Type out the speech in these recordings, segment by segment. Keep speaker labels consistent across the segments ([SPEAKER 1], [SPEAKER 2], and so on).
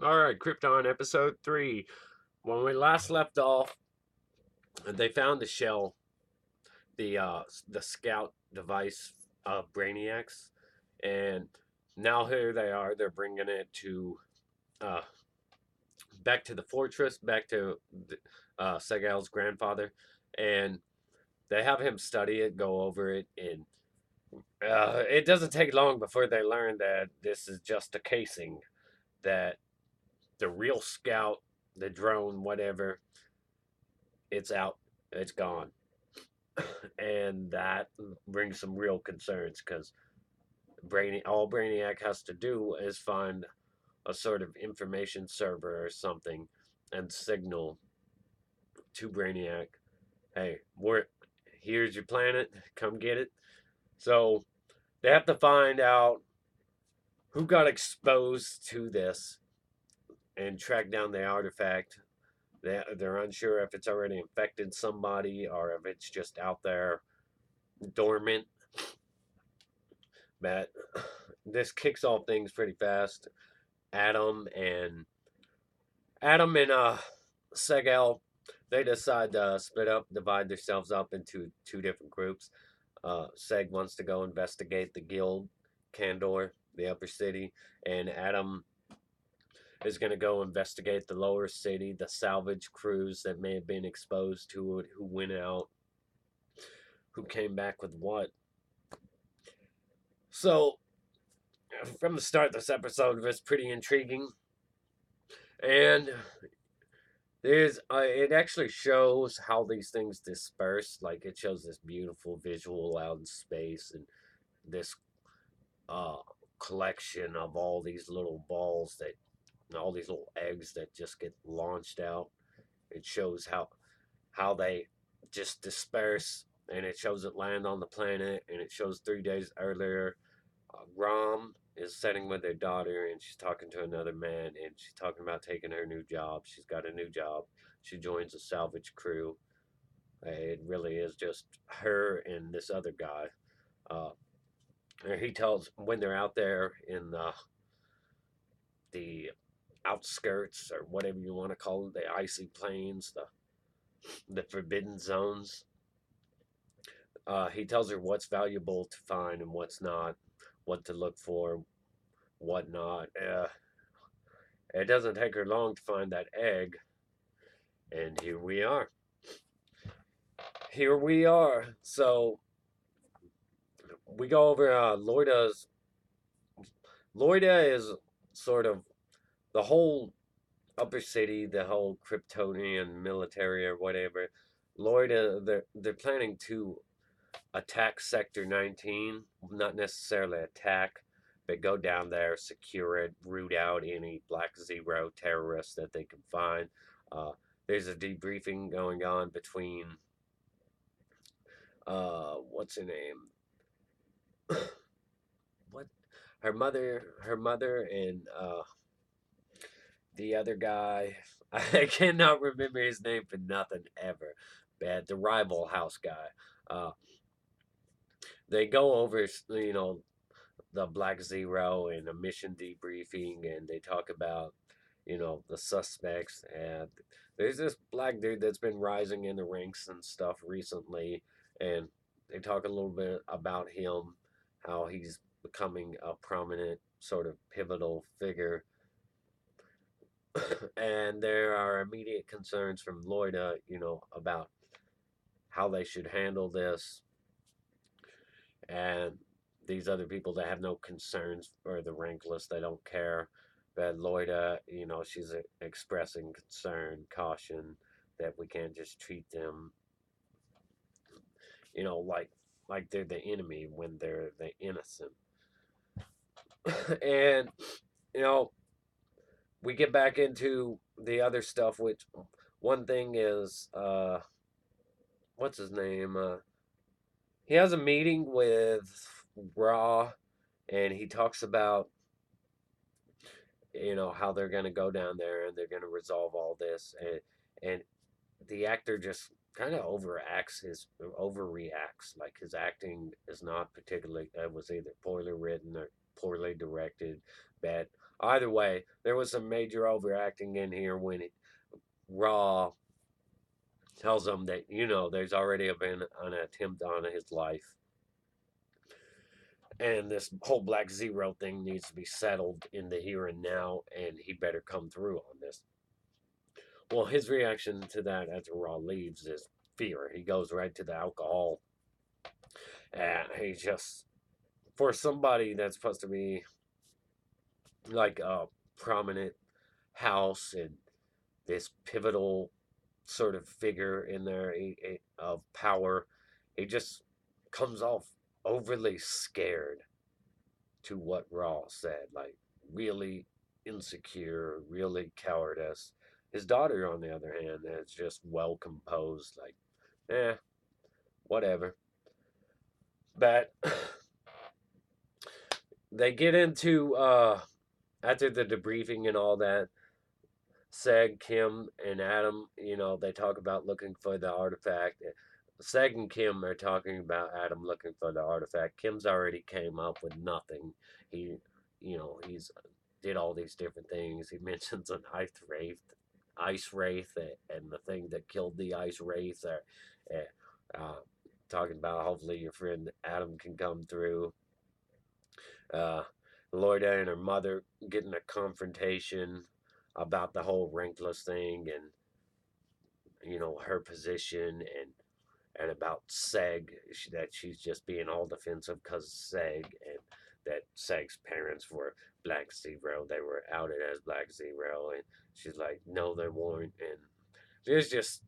[SPEAKER 1] Alright, Krypton episode 3. When we last left off, they found the shell, the scout device of Brainiacs, and now here they are. They're bringing it to uh, back to the fortress, back to Segal's grandfather, and they have him study it, go over it, and it doesn't take long before they learn that this is just a casing. That the real scout, the drone, whatever, it's out, it's gone. And that brings some real concerns because all Brainiac has to do is find a sort of information server or something and signal to Brainiac, hey, here's your planet, come get it. So they have to find out who got exposed to this and track down the artifact. They're unsure if it's already infected somebody or if it's just out there dormant. But this kicks off things pretty fast. Adam and Adam and Segal, they decide to split up, divide themselves up into two different groups. Seg wants to go investigate the guild, Candor, the upper city, and Adam is going to go investigate the lower city, the salvage crews that may have been exposed to it, who went out, who came back with what. So, from the start, this episode was pretty intriguing. And it actually shows how these things disperse. Like it shows this beautiful visual out in space and this uh, collection of all these little balls that, all these little eggs that just get launched out. It shows how they just disperse, and it shows it land on the planet, and it shows 3 days earlier. Rom is sitting with her daughter, and she's talking to another man, and she's talking about taking her new job. She's got a new job. She joins a salvage crew. It really is just her and this other guy. Uh, and he tells when they're out there in the outskirts or whatever you want to call them, the icy plains, the forbidden zones. He tells her what's valuable to find and what's not, what to look for, what not. It doesn't take her long to find that egg, and here we are. Here we are. So we go over Loida's. Loida is sort of the whole upper city, the whole Kryptonian military or whatever. Loida, they're planning to attack Sector 19. Not necessarily attack, but go down there, secure it, root out any Black Zero terrorists that they can find. Uh, there's a debriefing going on between what's her name? What her mother and the other guy. I cannot remember his name for nothing ever. Bad, the rival house guy. Uh, they go over, the Black Zero and a mission debriefing, and they talk about, the suspects. And there's this black dude that's been rising in the ranks and stuff recently, and they talk a little bit about him, how he's becoming a prominent, sort of pivotal figure. And there are immediate concerns from Loida, about how they should handle this, and these other people that have no concerns for the rankless, they don't care. But Loida, she's expressing concern, caution that we can't just treat them, like they're the enemy when they're the innocent. And you know, we get back into the other stuff. Which one thing is, what's his name? He has a meeting with Raw, and he talks about how they're going to go down there and they're going to resolve all this, and the actor just kind of overreacts. Like his acting is not particularly, it was either poorly written or poorly directed, bad. Either way, there was some major overacting in here when Raw tells him that, there's already been an attempt on his life. And this whole Black Zero thing needs to be settled in the here and now, and he better come through on this. Well, his reaction to that after Raw leaves is fear. He goes right to the alcohol. And he just, for somebody that's supposed to be like a prominent house and this pivotal sort of figure in there of power, he just comes off overly scared to what Raw said, like really insecure, really cowardice. His daughter, on the other hand, is just well composed, like, whatever. But they get into after the debriefing and all that. Seg, Kim, and Adam, they talk about looking for the artifact. Seg and Kim are talking about Adam looking for the artifact. Kim's already came up with nothing. He, he's did all these different things. He mentions an ice wraith, and the thing that killed the ice wraith. Uh, talking about hopefully your friend Adam can come through. Uh, Loida and her mother getting a confrontation about the whole rankless thing, and her position, and about Seg, that she's just being all defensive because Seg, and that Seg's parents were Black Zero. They were outed as Black Zero, and she's like, no, they weren't. And it's just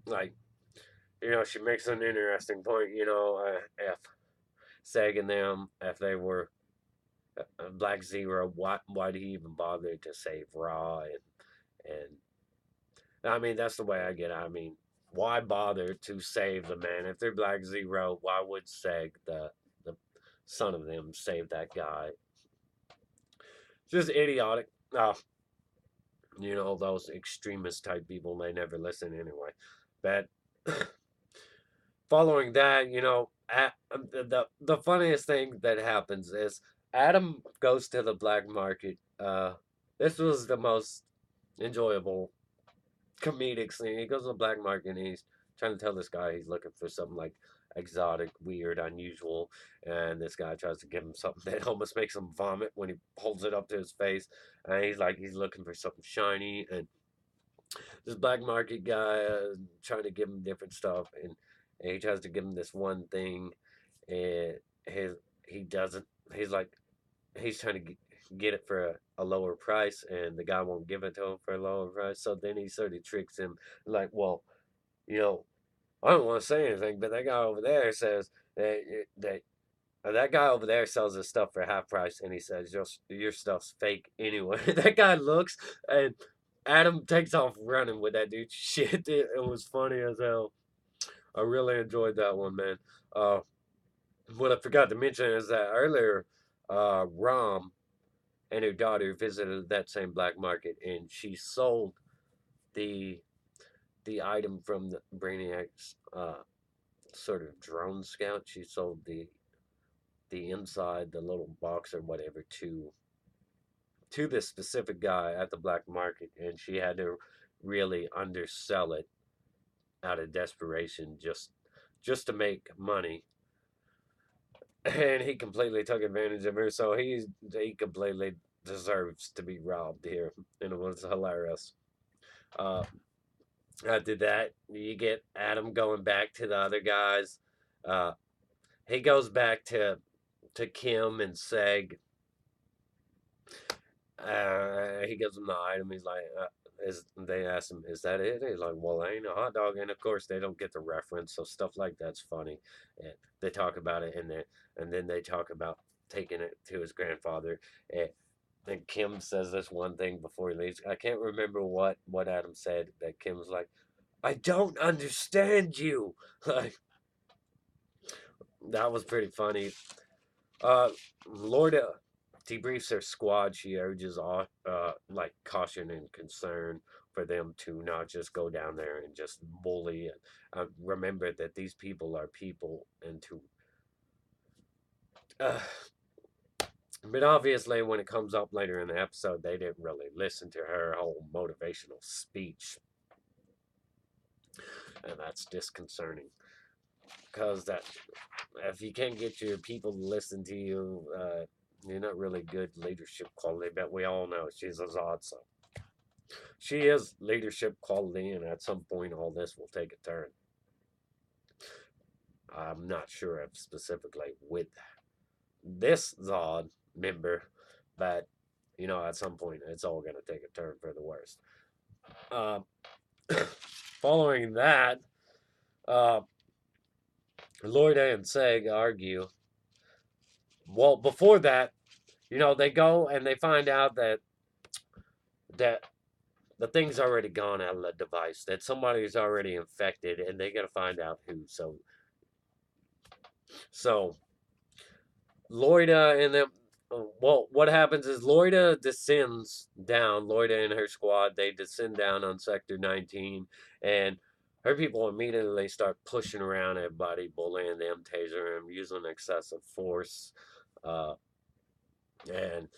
[SPEAKER 1] like, she makes an interesting point. If Seg and them, if they were Black Zero, why do he even bother to save Raw? And I mean, that's the way I get it. I mean, why bother to save the man? If they're Black Zero, why would Seg, the son of them, save that guy? Just idiotic. Oh, those extremist type people, they never listen anyway. But following that, the funniest thing that happens is Adam goes to the black market. This was the most enjoyable comedic scene. He goes to the black market and he's trying to tell this guy he's looking for something like exotic, weird, unusual, and this guy tries to give him something that almost makes him vomit when he holds it up to his face. And he's looking for something shiny, and this black market guy trying to give him different stuff, and he tries to give him this one thing, and he doesn't. He's like he's trying to get it for a lower price, and the guy won't give it to him for a lower price. So then he sort of tricks him, like, well, you know, I don't want to say anything, but that guy over there says that guy over there sells his stuff for half price, and he says your stuff's fake anyway. That guy looks, and Adam takes off running with that dude. Shit, it was funny as hell. I really enjoyed that one, man. Uh, what I forgot to mention is that earlier, Rom and her daughter visited that same black market, and she sold the the item from the Brainiac's sort of drone scout. She sold the inside, the little box or whatever, to this specific guy at the black market, and she had to really undersell it out of desperation, just to make money. And he completely took advantage of her, so he completely deserves to be robbed here, and it was hilarious. Uh, After that, you get Adam going back to the other guys. Uh, he goes back to Kim and Seg. He gives them the item. He's like, they ask him, "Is that it?" He's like, "Well, ain't a hot dog." And of course, they don't get the reference, so stuff like that's funny. And they talk about it, and then they talk about taking it to his grandfather. And Kim says this one thing before he leaves. I can't remember what Adam said. That Kim's like, "I don't understand you." Like, that was pretty funny. Lorda debriefs her squad. She urges like caution and concern for them to not just go down there and just bully. And remember that these people are people, and uh, But obviously, when it comes up later in the episode, they didn't really listen to her whole motivational speech, and that's disconcerting. Because that if you can't get your people to listen to you, you're not really good leadership quality. But we all know she's a Zod, so she is leadership quality, and at some point, all this will take a turn. I'm not sure if specifically with this Zod member, but at some point, it's all going to take a turn for the worst. Uh, following that, uh, Lloyda and Seg argue. Well, before that, they go and they find out that the thing's already gone out of the device, that somebody's already infected, and they got to find out who. So Lloyda and them. Well, what happens is Lloyda descends down. Lloyda and her squad, they descend down on Sector 19, and her people immediately start pushing around everybody, bullying them, tasering them, using excessive force. Uh, and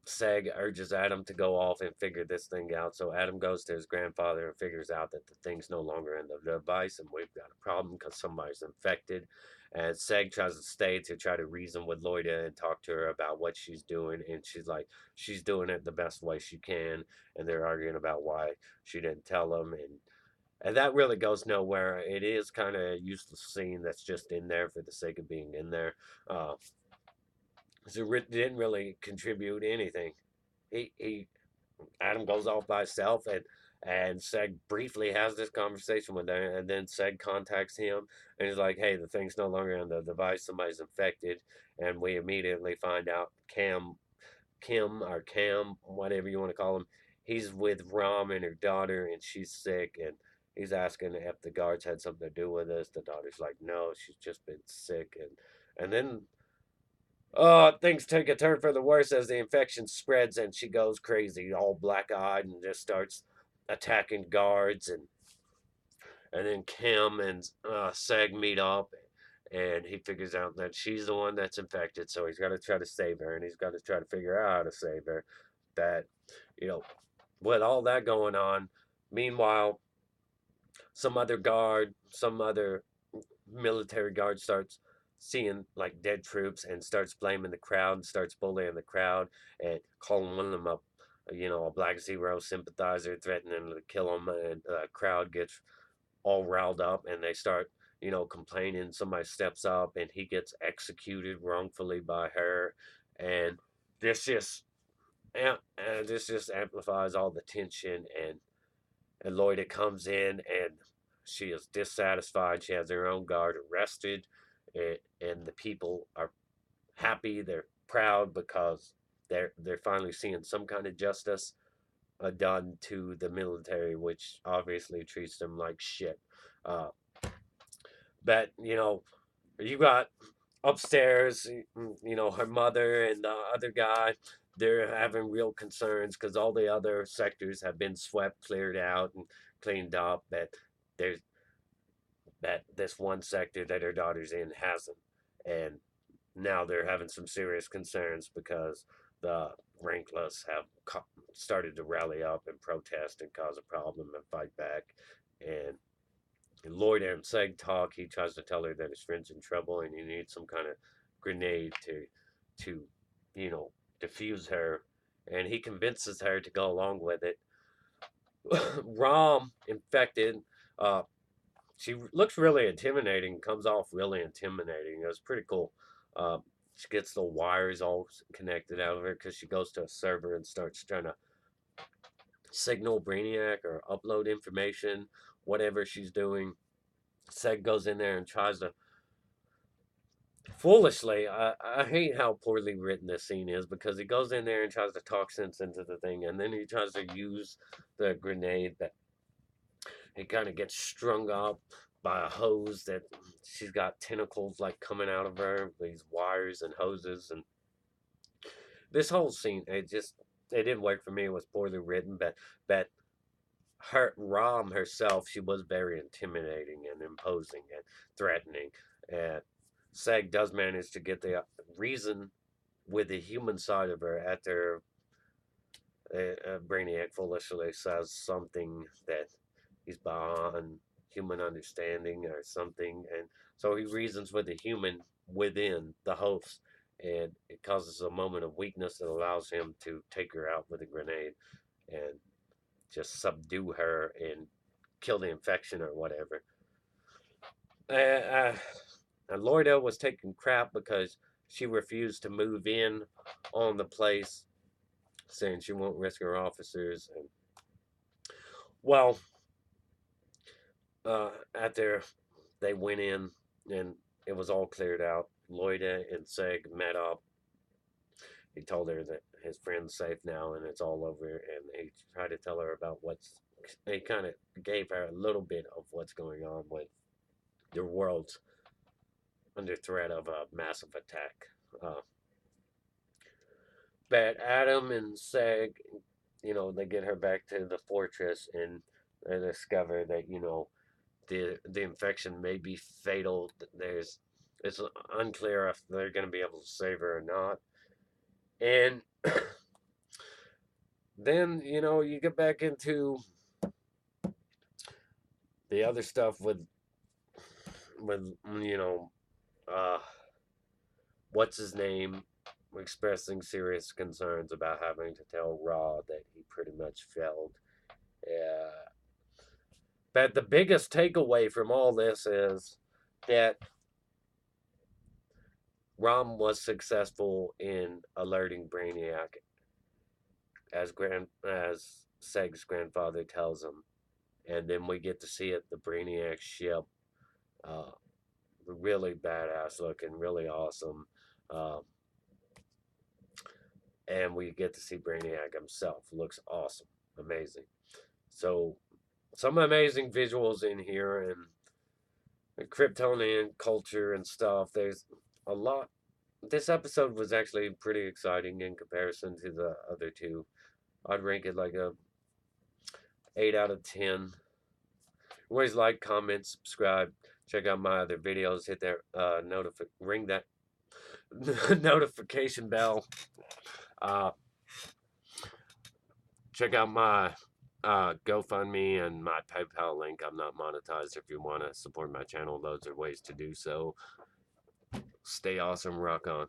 [SPEAKER 1] Seg urges Adam to go off and figure this thing out. So Adam goes to his grandfather and figures out that the thing's no longer in the device, and we've got a problem because somebody's infected. And Seg tries to stay to try to reason with Lloyda and talk to her about what she's doing, and she's like, she's doing it the best way she can, and they're arguing about why she didn't tell him, and that really goes nowhere. It is kind of a useless scene that's just in there for the sake of being in there. Uh, so it didn't really contribute anything. He Adam goes off by himself, and Seg briefly has this conversation with her, and then Seg contacts him and he's like, "Hey, the thing's no longer on the device. Somebody's infected," and we immediately find out Kim or Cam, whatever you want to call him, he's with Rom and her daughter, and she's sick, and he's asking if the guards had something to do with this. The daughter's like, "No, she's just been sick," and then things take a turn for the worse as the infection spreads and she goes crazy, all black eyed, and just starts attacking guards. And then Kim and Seg meet up, and he figures out that she's the one that's infected, so he's got to try to save her, and he's got to try to figure out how to save her. That, you know, with all that going on, meanwhile, some other military guard starts seeing like dead troops and starts blaming the crowd and starts bullying the crowd and calling one of them a Black Zero sympathizer, threatening to kill him. And the crowd gets all riled up and they start, complaining. Somebody steps up and he gets executed wrongfully by her. And this just, this just amplifies all the tension. And Lloyda comes in and she is dissatisfied. She has her own guard arrested, and the people are happy. They're proud because they're finally seeing some kind of justice done to the military, which obviously treats them like shit. Uh, but you got upstairs, her mother and the other guy. They're having real concerns because all the other sectors have been swept, cleared out, and cleaned up. But there's that this one sector that her daughter's in hasn't, and now they're having some serious concerns because the rankless have started to rally up and protest and cause a problem and fight back. And Lloyd and Seg talk. He tries to tell her that his friend's in trouble and he needs some kind of grenade to defuse her. And he convinces her to go along with it. Rom, infected, uh, she looks really intimidating, comes off really intimidating. It was pretty cool. She gets the wires all connected out of her because she goes to a server and starts trying to signal Brainiac or upload information, whatever she's doing. Seg goes in there and tries to foolishly. I hate how poorly written this scene is because he goes in there and tries to talk sense into the thing, and then he tries to use the grenade that he kind of gets strung up by a hose that she's got tentacles like coming out of her, these wires and hoses, and this whole scene it didn't work for me. It was poorly written, but her Rom herself, she was very intimidating and imposing and threatening. And Seg does manage to get the reason with the human side of her after Brainiac foolishly says something that he's beyond human understanding or something, and so he reasons with the human within the host, and it causes a moment of weakness that allows him to take her out with a grenade and just subdue her and kill the infection or whatever. Uh, and Lloyda was taking crap because she refused to move in on the place, saying she won't risk her officers. And well, after they went in and it was all cleared out, Lloyda and Seg met up. He told her that his friend's safe now and it's all over, and he tried to tell her about what's. He kind of gave her a little bit of what's going on with their worlds under threat of a massive attack. Uh, but Adam and Seg, they get her back to the fortress and they discover that the infection may be fatal. It's unclear if they're going to be able to save her or not. And then you get back into the other stuff with uh, what's his name expressing serious concerns about having to tell Raw that he pretty much failed. Yeah. But the biggest takeaway from all this is that Rom was successful in alerting Brainiac, as Seg's grandfather tells him, and then we get to see it, the Brainiac ship, uh, really badass looking, really awesome, uh, and we get to see Brainiac himself. Looks awesome, amazing. So some amazing visuals in here, and the Kryptonian culture and stuff. There's a lot. This episode was actually pretty exciting in comparison to the other two. I'd rank it like a 8 out of 10. Always like, comment, subscribe, check out my other videos, hit that ring that notification bell. Check out my GoFundMe and my PayPal link. I'm not monetized. If you want to support my channel, those are ways to do so. Stay awesome, rock on.